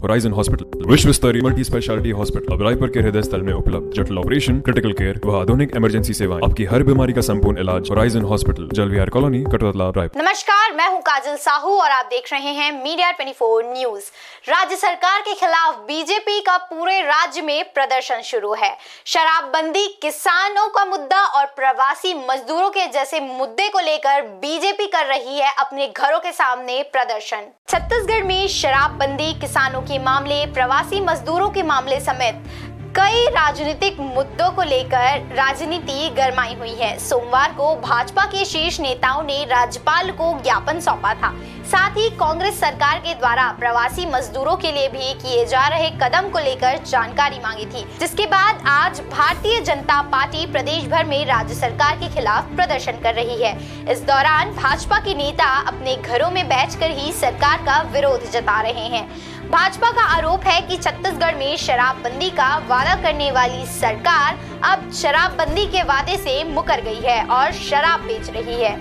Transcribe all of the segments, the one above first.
Horizon hospital विश्व स्तरीय multi speciality hospital अब रायपुर के हृदय स्थल में उपलब्ध। जटिल ऑपरेशन, क्रिटिकल केयर व आधुनिक इमरजेंसी सेवाएं, आपकी हर बीमारी का संपूर्ण इलाज। Horizon hospital, जलविहार colony, Katotala, Raipur. नमस्कार, मैं हूं काजल साहू और आप देख रहे हैं मीडिया 24 न्यूज। राज्य सरकार के खिलाफ बीजेपी का पूरे राज्य में प्रदर्शन शुरू है। शराबबंदी, किसानों का मुद्दा और प्रवासी मजदूरों के जैसे मुद्दे को लेकर बीजेपी कर रही है अपने घरों के सामने प्रदर्शन। छत्तीसगढ़ में शराबबंदी, किसानों के मामले, प्रवासी मजदूरों के मामले समेत कई राजनीतिक मुद्दों को लेकर राजनीति गरमाई हुई है। सोमवार को भाजपा के शीर्ष नेताओं ने राज्यपाल को ज्ञापन सौंपा था। साथ ही कांग्रेस सरकार के द्वारा प्रवासी मजदूरों के लिए भी किए जा रहे कदम को लेकर जानकारी मांगी थी, जिसके बाद आज भारतीय जनता पार्टी प्रदेश भर में राज्य सरकार के खिलाफ प्रदर्शन कर रही है। इस दौरान भाजपा के नेता अपने घरों में बैठकर ही सरकार का विरोध जता रहे हैं। भाजपा का आरोप है कि छत्तीसगढ़ में शराबबंदी का वादा करने वाली सरकार अब शराबबंदी के वादे से मुकर गई है और शराब बेच रही है।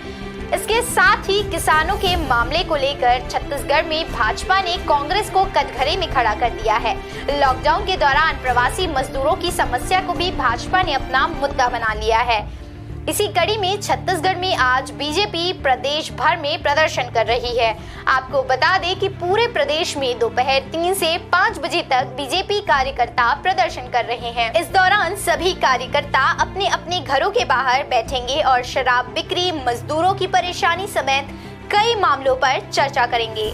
इसके साथ ही किसानों के मामले को लेकर छत्तीसगढ़ में भाजपा ने कांग्रेस को कटघरे में खड़ा कर दिया है। लॉकडाउन के दौरान प्रवासी मजदूरों की समस्या को भी भाजपा ने अपना मुद्दा बना लिया है। इसी कड़ी में छत्तीसगढ़ में आज बीजेपी प्रदेश भर में प्रदर्शन कर रही है। आपको बता दें कि पूरे प्रदेश में दोपहर 3 से 5 बजे तक बीजेपी कार्यकर्ता प्रदर्शन कर रहे हैं। इस दौरान सभी कार्यकर्ता अपने अपने घरों के बाहर बैठेंगे और शराब बिक्री, मजदूरों की परेशानी समेत कई मामलों पर चर्चा करेंगे।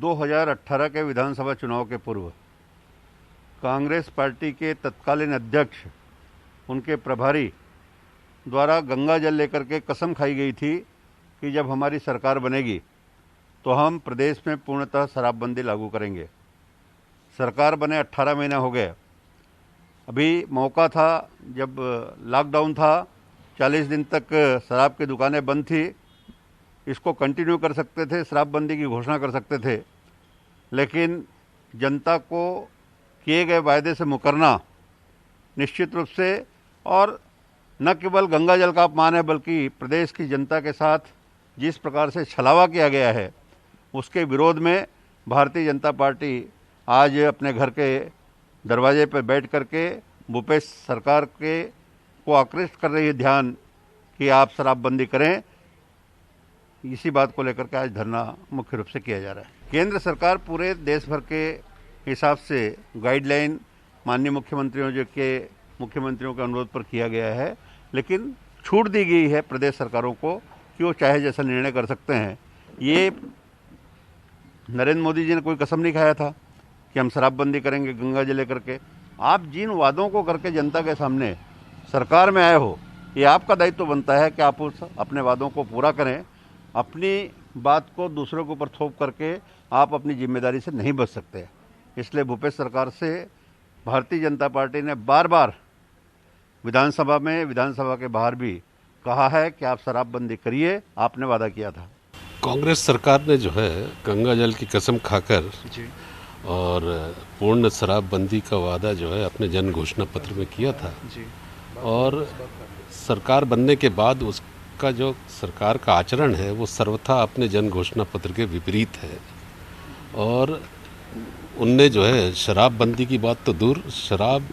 2018 के विधानसभा चुनाव के पूर्व कांग्रेस पार्टी के तत्कालीन अध्यक्ष, उनके प्रभारी द्वारा गंगा जल लेकर के कसम खाई गई थी कि जब हमारी सरकार बनेगी तो हम प्रदेश में पूर्णतः शराबबंदी लागू करेंगे। सरकार बने 18 महीने हो गए। अभी मौका था जब लॉकडाउन था, 40 दिन तक शराब की दुकानें बंद थी, इसको कंटिन्यू कर सकते थे, शराबबंदी की घोषणा कर सकते थे। लेकिन जनता को किए गए वायदे से मुकरना निश्चित रूप से, और न केवल गंगा जल का अपमान है बल्कि प्रदेश की जनता के साथ जिस प्रकार से छलावा किया गया है, उसके विरोध में भारतीय जनता पार्टी आज अपने घर के दरवाजे पर बैठ कर के भूपेश सरकार के को आकृष्ट कर रही है ध्यान कि आप शराबबंदी करें। इसी बात को लेकर के आज धरना मुख्य रूप से किया जा रहा है। केंद्र सरकार पूरे देश भर के हिसाब से गाइडलाइन माननीय मुख्यमंत्रियों के अनुरोध पर किया गया है, लेकिन छूट दी गई है प्रदेश सरकारों को कि वो चाहे जैसा निर्णय कर सकते हैं। ये नरेंद्र मोदी जी ने कोई कसम नहीं खाया था कि हम शराबबंदी करेंगे गंगा जल लेकर के। आप जिन वादों को करके जनता के सामने सरकार में आए हो, ये आपका दायित्व बनता है कि आप उस अपने वादों को पूरा करें। अपनी बात को दूसरों के ऊपर थोप करके आप अपनी जिम्मेदारी से नहीं बच सकते। इसलिए भूपेश सरकार से भारतीय जनता पार्टी ने बार बार विधानसभा में, विधानसभा के बाहर भी कहा है कि आप शराबबंदी करिए, आपने वादा किया था। कांग्रेस सरकार ने जो है गंगा जल की कसम खाकर और पूर्ण शराबबंदी का वादा जो है अपने जन घोषणा पत्र में किया था, और सरकार बनने के बाद उसका जो सरकार का आचरण है वो सर्वथा अपने जन घोषणा पत्र के विपरीत है। और उनने जो है शराबबंदी की बात तो दूर, शराब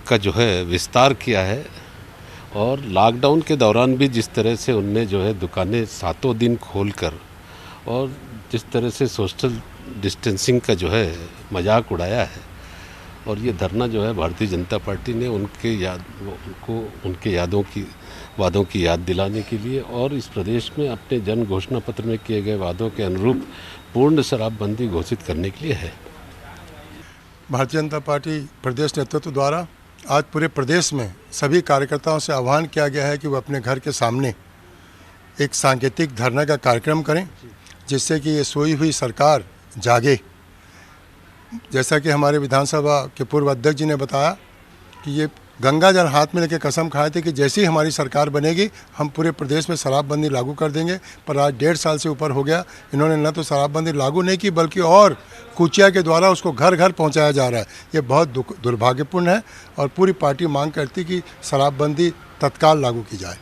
का जो है विस्तार किया है। और लॉकडाउन के दौरान भी जिस तरह से उनने जो है दुकानें 7 दिन खोलकर और जिस तरह से सोशल डिस्टेंसिंग का जो है मजाक उड़ाया है, और ये धरना जो है भारतीय जनता पार्टी ने उनके वादों की याद दिलाने के लिए और इस प्रदेश में अपने जन घोषणा पत्र में किए गए वादों के अनुरूप पूर्ण शराबबंदी घोषित करने के लिए है। भारतीय जनता पार्टी प्रदेश नेतृत्व द्वारा आज पूरे प्रदेश में सभी कार्यकर्ताओं से आह्वान किया गया है कि वो अपने घर के सामने एक सांकेतिक धरना का कार्यक्रम करें, जिससे कि ये सोई हुई सरकार जागे। जैसा कि हमारे विधानसभा के पूर्व अध्यक्ष जी ने बताया कि ये गंगा जल हाथ में लेकर कसम खाए थे कि जैसे ही हमारी सरकार बनेगी हम पूरे प्रदेश में शराबबंदी लागू कर देंगे। पर आज 1.5 साल से ऊपर हो गया, इन्होंने न तो शराबबंदी लागू नहीं की बल्कि और कुचिया के द्वारा उसको घर घर पहुंचाया जा रहा है। ये बहुत दुर्भाग्यपूर्ण है और पूरी पार्टी मांग करती कि शराबबंदी तत्काल लागू की जाए।